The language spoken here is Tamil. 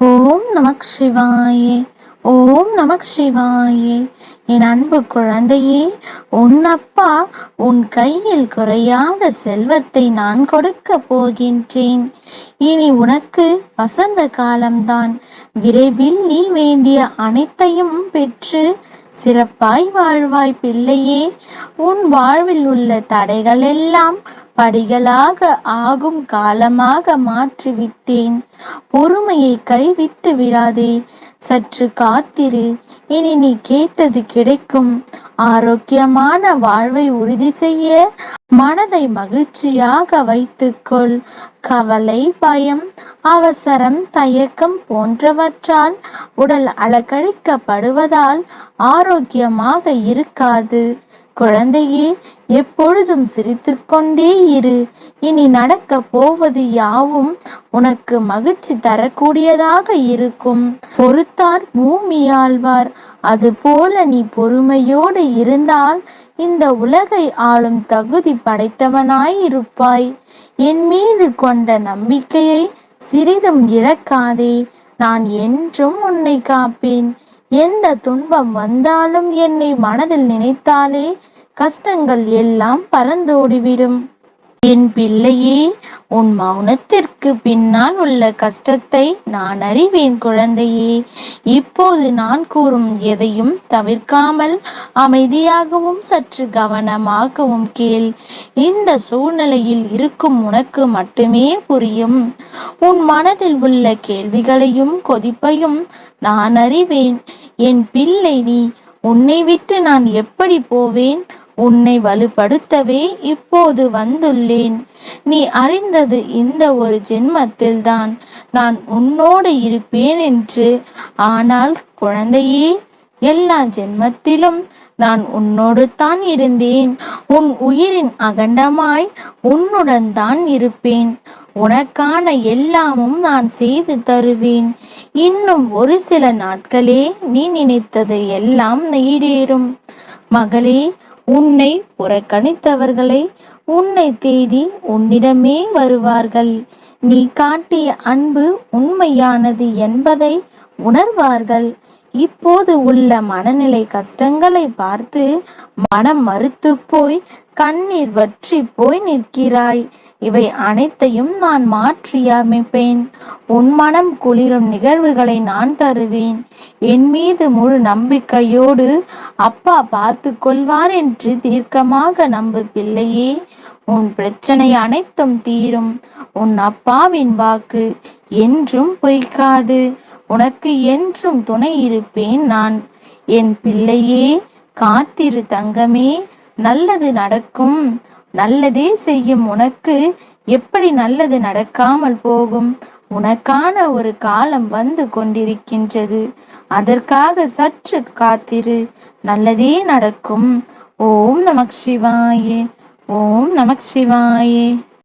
ஓம் நமக் சிவாயே. ஓம் நமக் சிவாயே. என் அன்பு குழந்தையே, உன் அப்பா உன் கையில் குறையாத செல்வத்தை நான் கொடுக்க போகின்றேன். இனி உனக்கு வசந்த காலம்தான். விரைவில் நீ வேண்டிய அனைத்தையும் பெற்று சிறப்பாய் வாழ்வாய் பிள்ளையே. உன் வாழ்வில் உள்ள தடைகள் எல்லாம் படிகளாக ஆகும் காலமாக மாற்றிவிட்டேன். பொறுமையை கைவிட்டு விடாதே, சற்று காத்திரு. இனி நீ கேட்டது கிடைக்கும். ஆரோக்கியமான வாழ்வை உறுதி செய்ய மனதை மகிழ்ச்சியாக வைத்துக்கொள். கவலை, பயம், அவசரம், தயக்கம் போன்றவற்றால் உடல் அலக்கழிக்கப்படுவதால் ஆரோக்கியமாக இருக்காது. குழந்தையே, எப்பொழுதும் சிரித்துக்கொண்டே இரு. இனி நடக்க போவது யாவும் உனக்கு மகிழ்ச்சி தரக்கூடியதாக இருக்கும். பொறுத்தார் பூமி ஆழ்வார். அதுபோல நீ பொறுமையோடு இருந்தால் இந்த உலகை ஆளும் தகுதி படைத்தவனாய் இருப்பாய். என் மீது கொண்ட நம்பிக்கையை சிறிதும் இழக்காதே. நான் என்றும் உன்னை காப்பேன். எந்த துன்பம் வந்தாலும் என்னை மனதில் நினைத்தாலே கஷ்டங்கள் எல்லாம் பறந்தோடிவிடும். என் பிள்ளையே, உன் மௌனத்திற்கு பின்னால் உள்ள கஷ்டத்தை நான் அறிவேன் குழந்தையே. இப்போது நான் கூறும் எதையும் தவிர்க்காமல் அமைதியாகவும் சற்று கவனமாகவும் கேள். இந்த சூழ்நிலையில் இருக்கும் உனக்கு மட்டுமே புரியும். உன் மனதில் உள்ள கேள்விகளையும் கொதிப்பையும் நான் அறிவேன். என் பிள்ளை, நீ உன்னை விட்டு நான் எப்படி போவேன்? உன்னை வலுப்படுத்தவே இப்போது வந்துள்ளேன். நீ அறிந்தது இந்த ஒரு ஜென்மத்தில்தான் நான் உன்னோடு இருப்பேன் என்று. ஆனால் குழந்தையே, எல்லா ஜென்மத்திலும் நான் உன்னோடு தான் இருந்தேன். உன் உயிரின் அகண்டமாய் உன்னுடன் தான் இருப்பேன். உனக்கான எல்லாமும் நான் செய்து தருவேன். இன்னும் ஒரு சில நாட்களே நீ நினைத்தது எல்லாம் ஈடேறும். மகளே, உன்னை புறக்கணித்தவர்களை உன்னை தேடி உன்னிடமே வருவார்கள். நீ காட்டிய அன்பு உண்மையானது என்பதை உணர்வார்கள். இப்போது உள்ள மனநிலை கஷ்டங்களை பார்த்து மனம் மறுத்து போய் கண்ணீர் வற்றி போய் நிற்கிறாய். இவை அனைத்தையும் நான் மாற்றி அமைப்பேன். உன் மனம் குளிரும் நிகழ்வுகளை நான் தருவேன். என் மீது முழு நம்பிக்கையோடு அப்பா பார்த்து கொள்வார் என்று தீர்க்கமாக நம்பு பிள்ளையே. உன் பிரச்சனை அனைத்தும் தீரும். உன் அப்பாவின் வாக்கு என்றும் பொய்க்காது. உனக்கு என்றும் துணை இருப்பேன் நான். என் பிள்ளையே, காத்திரு தங்கமே. நல்லது நடக்கும். நல்லதே செய்யும் உனக்கு எப்படி நல்லது நடக்காமல் போகும்? உனக்கான ஒரு காலம் வந்து கொண்டிருக்கின்றது. அதற்காக சற்று காத்திரு. நல்லதே நடக்கும். ஓம் நமக் சிவாயே. ஓம் நமக் சிவாயே.